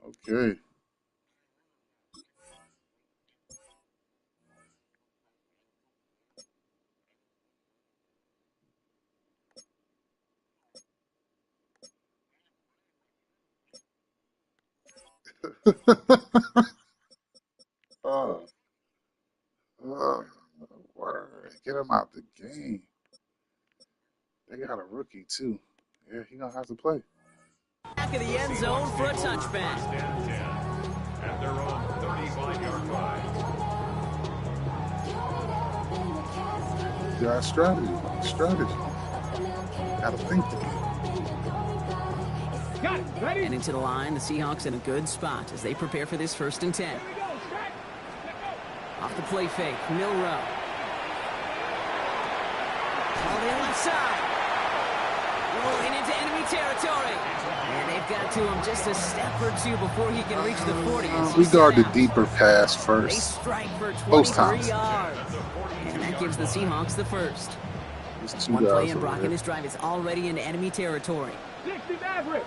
Okay. Oh, oh, word. Get him out the game. They got a rookie too. Yeah, he gonna have to play. Back of the end zone for a touchback. First and 10 at their own 35-yard line. You got strategy. Strategy. Gotta think the game. Got it. Ready? And into the line, the Seahawks in a good spot as they prepare for this 1st and 10. Here we go. Strike. Off the play fake, Milrow. Called in left side. Rolling into enemy territory. And they've got to him just a step or two before he can reach the 40. We guard the deeper pass They first. strike for Most 23 times. yards. And that gives the Seahawks the first. There's two One play guys and Brock over in there. this drive is already into enemy territory. 60 Maverick.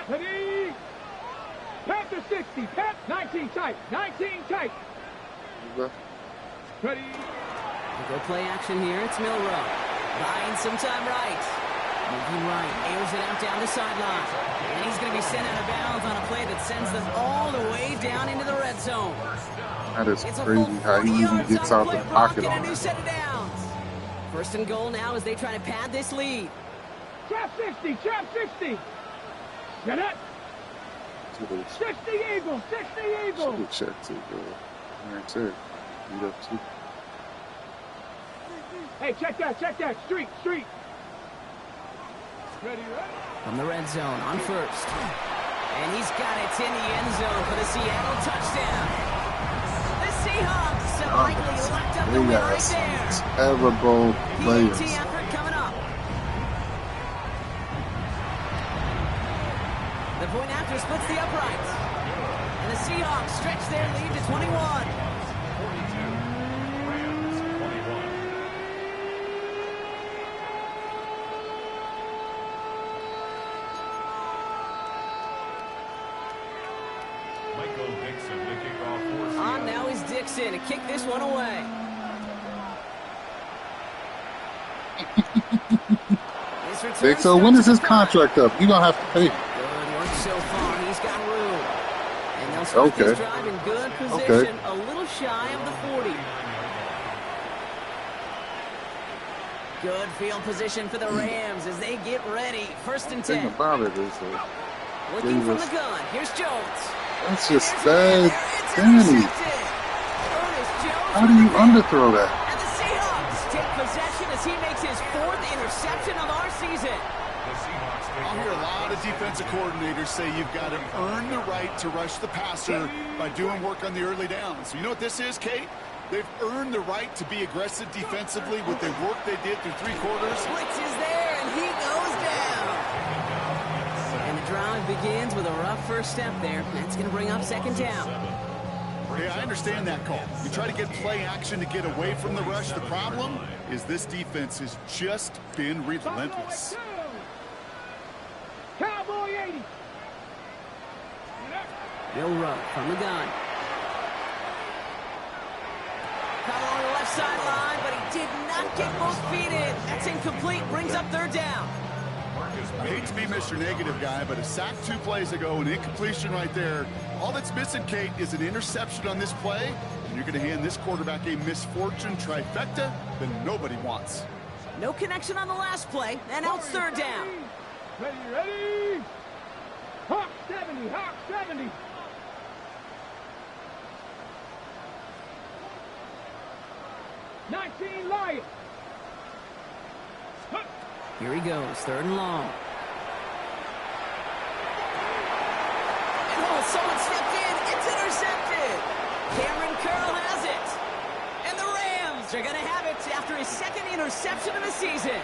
Ready? Panther 60. Pat 19 tight. 19 tight. Ready? We'll go play action here. It's Milrow. Buying some time right. Moving right. Airs it out down the sideline. And he's going to be sent out of bounds on a play that sends them all the way down into the red zone. That is It's a crazy full how 40 he even yards gets on out play the clock pocket and on a new that. set of downs. 1st and goal now as they try to pad this lead. Trap 60. Trap 60. Get it? 60 Eagle. 60 Eagle. Good check too, bro. Right there. Beat up too. Hey, check that. Check that. Street. Street. Ready? From the red zone on 1st. And he's got it in the end zone for the Seattle touchdown. The Seahawks have likely locked up the They win got right some there. terrible players. PAT effort coming up. The point after splits the uprights. And the Seahawks stretch their lead to 21. 42. Rams 21. Michael Dixon to kick off for On Seattle. now is Dixon to kick this one away. This return Big, so when is his starts at the 5. contract up? You gonna have to pay. Good work so far. He's got room. And they'll start Okay. this drive in good position, a little shy of the 40. Good field position for the Rams as they get ready. 1st and The thing 10. about it is, Looking from Jesus. the gun. Here's Jones. that's just There's bad. it's Danny, intercepted. Ernest Jones how do you with the pick. underthrow that? And the Seahawks take possession as he makes his 4th interception of our season. The Seahawks take I hear a lot of defensive coordinators say you've got to earn the right to rush the passer by doing work on the early downs. You know what this is, Kate? They've earned the right to be aggressive defensively with the work they did through 3 quarters. Blitz is there, and he goes down. And the drive begins with a rough first step there. That's going to bring up 2nd down. Yeah, I understand that call. You try to get play action to get away from the rush. The problem is this defense has just been relentless. Cowboy 80. Milroe from the gun. Caught on the left sideline, but he did not get both feet in. That's incomplete. Brings up 3rd down. I hate to be Mr. Negative guy, but a sack 2 plays ago, an incompletion right there. All that's missing, Kate, is an interception on this play, and you're going to hand this quarterback a misfortune trifecta that nobody wants. No connection on the last play, and now it's 3rd down. Ready. Hawk 70, Hawk 70. '19 Lions. Here he goes, 3rd and long. And someone stepped in. It's intercepted. Cameron Curl has it. And the Rams are going to have it after his 2nd interception of the season.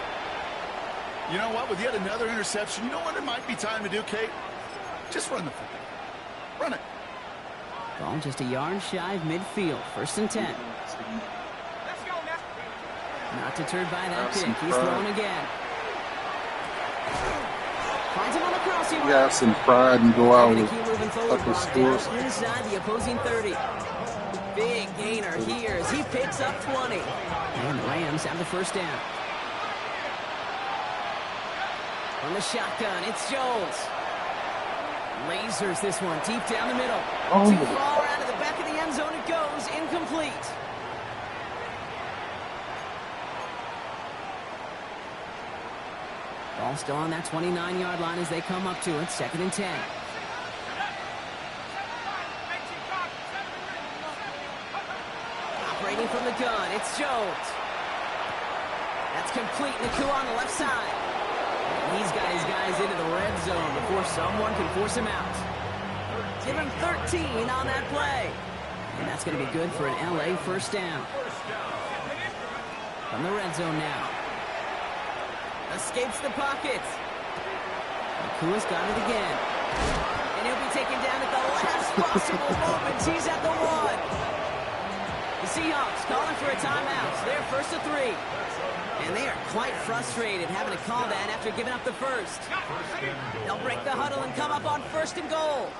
You know what? With yet another interception, you know what it might be time to do, Kate? Just run the football. Run it. Ball just a yard shy of midfield. 1st and 10. Not deterred by that pick. He's thrown again. Finds him on the crossing. You have some pride and go out with a couple scores. Inside the opposing 30. Big gainer here as he picks up 20. And the Rams have the 1st down. On the shotgun, it's Jones. Lasers this one deep down the middle. Too far out of the back of the end zone it goes. Incomplete. Ball still on that 29-yard line as they come up to it. 2nd and 10. Operating from the gun, it's Jones. That's complete. Nakua on the left side. And he's got his guys into the red zone before someone can force him out. Give him 13 on that play. And that's going to be good for an LA 1st down. From the red zone now. Escapes the pocket. Nakua's got it again. And he'll be taken down at the last possible moment. He's at the 1. The Seahawks calling for a timeout. They're 1st to 3. And they are quite frustrated having to call that after giving up the 1st. They'll break the huddle and come up on 1st and goal.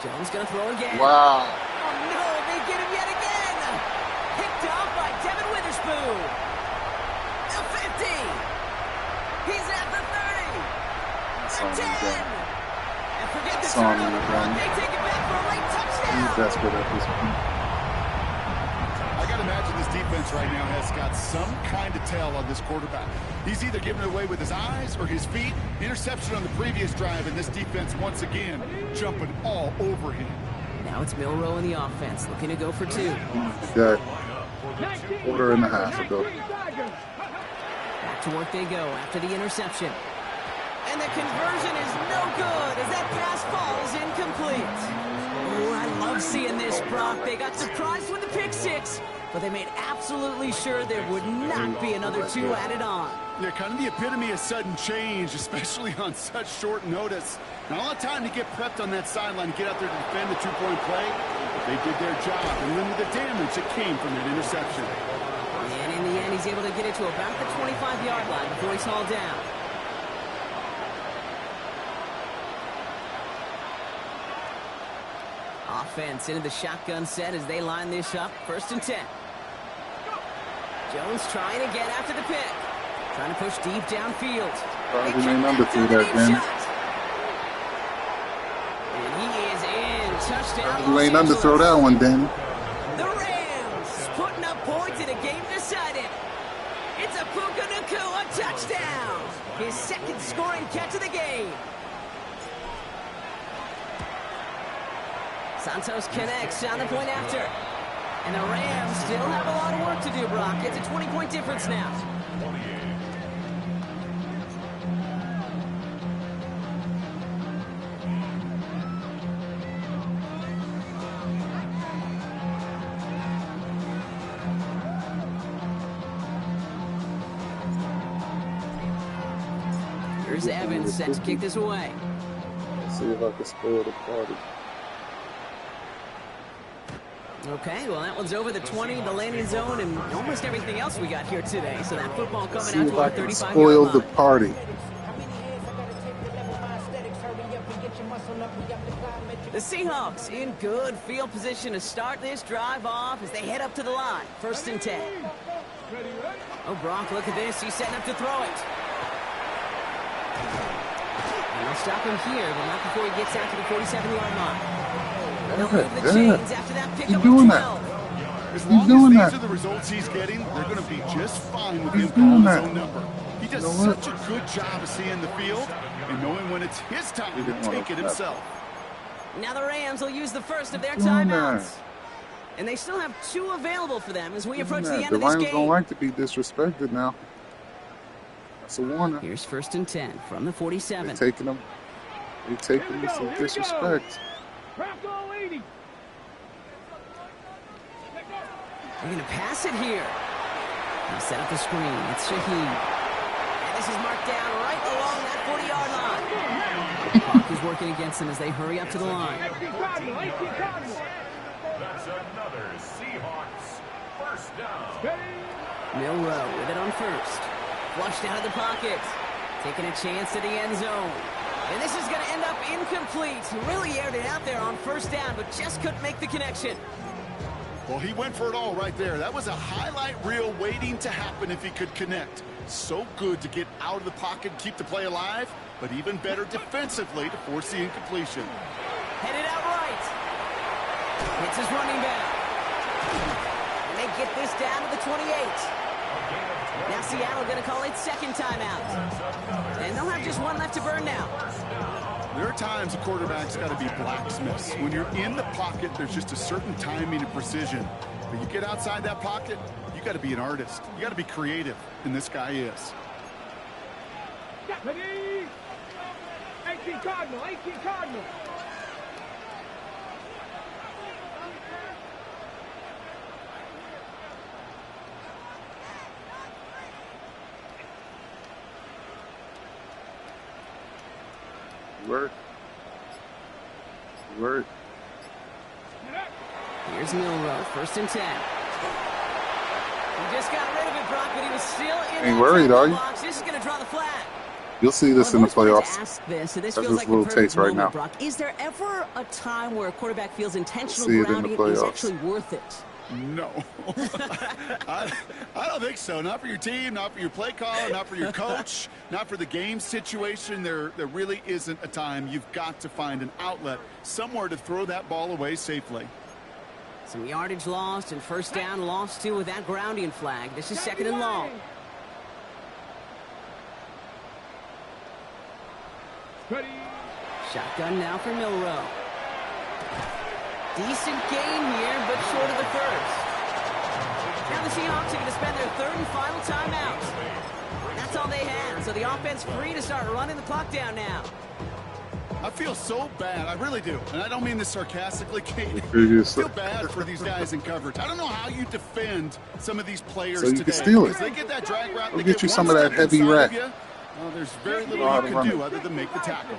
Jones going to throw again. Wow. Oh, no, they get him yet again. Picked off by Devin Witherspoon. The 50. He's at the 30. The 10. And forget the turnover run. They take it back for a late touchdown. He's desperate at this point. I got to imagine this defense right now has got some kind of tell on this quarterback. He's either giving it away with his eyes or his feet. Interception on the previous drive, and this defense once again jumping all over him. Now it's Milroe in the offense, looking to go for 2. Got quarter and a half to go. Back to work they go after the interception. And the conversion is no good as that pass falls incomplete. Oh, I love seeing this, Brock. They got surprised with the pick 6, but they made absolutely sure there would not be another 2 added on. Yeah, kind of the epitome of sudden change, especially on such short notice. Not a lot of time to get prepped on that sideline to get out there to defend the 2-point play, but they did their job and limited the damage that came from that interception. And in the end, he's able to get it to about the 25-yard line before he's hauled down. Offense into the shotgun set as they line this up. 1st and 10. Jones trying to get after the pick. Trying to push deep downfield. Probably may number 3 that game. And he is in. Touchdown. You ain't underthrow that one, Danny. The Rams putting up points in a game decided. It's a Puka Nakua touchdown. His 2nd scoring catch of the game. Santos connects on the point after. And the Rams still have a lot of work to do, Brock. It's a 20-point difference now. Here's Evans set to kick this away. Let's see if I can spoil the party. Okay, well, that one's over the 20, the landing zone, and almost everything else we got here today. So that football Let's coming see out if to I our can 35-yard spoil line. the party. The Seahawks in good field position to start this drive off as they head up to the line. 1st and 10. Oh, Brock, look at this. He's setting up to throw it. And they'll stop him here, but not before he gets out to the 47-yard line. They'll move the chains after that pickup of 12. As long as these are the results he's getting, they're going to be just fine with him calling his own number. He does such a good job of seeing the field and knowing when it's his time to take it himself. Now the Rams will use the first of their timeouts. And they still have 2 available for them as we approach the end of this game. The Lions don't like to be disrespected now. That's a warning. Here's 1st and 10 from the 47. They're taking them with some disrespect. They're going to pass it here. Now set up the screen. It's Shaheed. And this is marked down right along that 40-yard line. Clock is working against them as they hurry up to the line. That's another Seahawks 1st down. Milrow with it on 1st. Flushed out of the pocket. Taking a chance at the end zone. And this is going to end up incomplete. He really aired it out there on 1st down, but just couldn't make the connection. Well, he went for it all right there. That was a highlight reel waiting to happen if he could connect. So good to get out of the pocket and keep the play alive, but even better defensively to force the incompletion. Headed out right. Hits his running back. And they get this down to the 28. Now Seattle going to call it 2nd timeout. And they'll have just 1 left to burn now. There are times a quarterback's got to be blacksmiths. When you're in the pocket, there's just a certain timing and precision. But you get outside that pocket, you got to be an artist. You got to be creative, and this guy is. 18 Cardinal, 18 Cardinal. Word. Here's Milrow, 1st and 10. He just got rid of it, Brock, but he was still in Ain't worried, are you? box. This is going to draw the flat. You'll see this in the playoffs. Ask this, so this That's feels just like a little the perfect taste right moment, now. Brock. Is there ever a time where a quarterback feels intentional See it in the grounding is playoffs. actually worth it? No. I don't think so. Not for your team, not for your play caller, not for your coach, not for the game situation. There really isn't a time. You've got to find an outlet, somewhere to throw that ball away safely. Some yardage lost and 1st down lost too with that grounding flag. This is 2nd and long. Shotgun now for Milrow. Decent gain here, but short of the 1st. Now the Seahawks are going to spend their 3rd and final timeout. That's all they had, so the offense free to start running the clock down now. I feel so bad. I really do. And I don't mean this sarcastically, Kate. I feel bad for these guys in coverage. I don't know how you defend some of these players so you today. Can steal it. They get that drag route. They'll get you some of that heavy rack. Well, there's very little you can do other than make the tackle.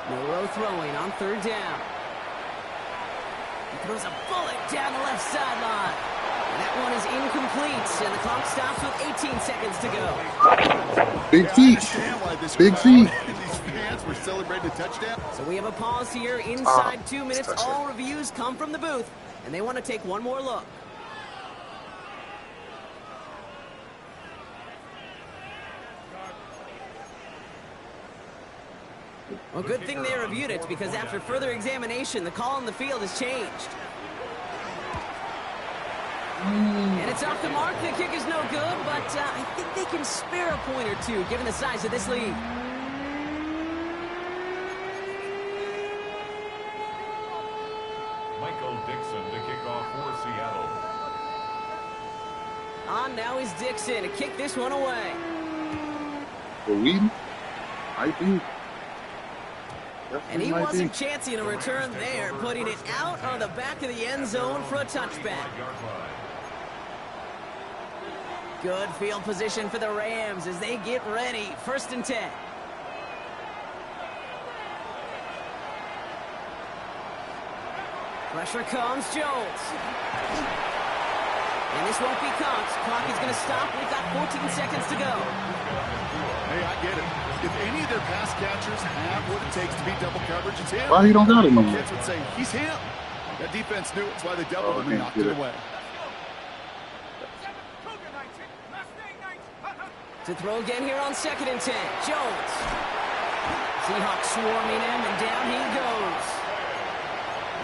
Milrow throwing on 3rd down. He throws a bullet down the left sideline. That one is incomplete, and the clock stops with 18 seconds to go. Big feet. Big feet. These fans were celebrating a touchdown. So we have a pause here inside 2 minutes. All reviews come from the booth, and they want to take one more look. Well, good thing they reviewed it, because after further examination, the call on the field has changed. And it's off the mark. The kick is no good, but I think they can spare a point or two, given the size of this lead. Michael Dixon to kick off for Seattle. On now is Dixon to kick this one away. For Whedon? I do. And he wasn't chancing a return there, putting it out on the back of the end zone for a touchback. Good field position for the Rams as they get ready. 1st and 10. Pressure comes, Jones. And this won't be caught. Clock is going to stop. We've got 14 seconds to go. Hey, I get it. If any of their pass catchers have what it takes to beat double coverage, it's him. Why he don't got it no more? Kids would say, he's him. That defense knew it's why they doubled him and knocked it away. To throw again here on 2nd and 10. Jones. Seahawks swarming him, and down he goes.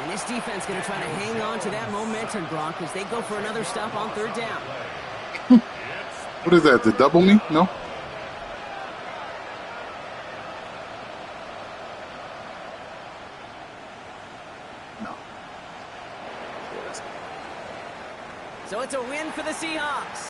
And this defense going to try to hang on to that momentum, Gronk, as they go for another stop on 3rd down. What is that? The double me? No? No. So it's a win for the Seahawks.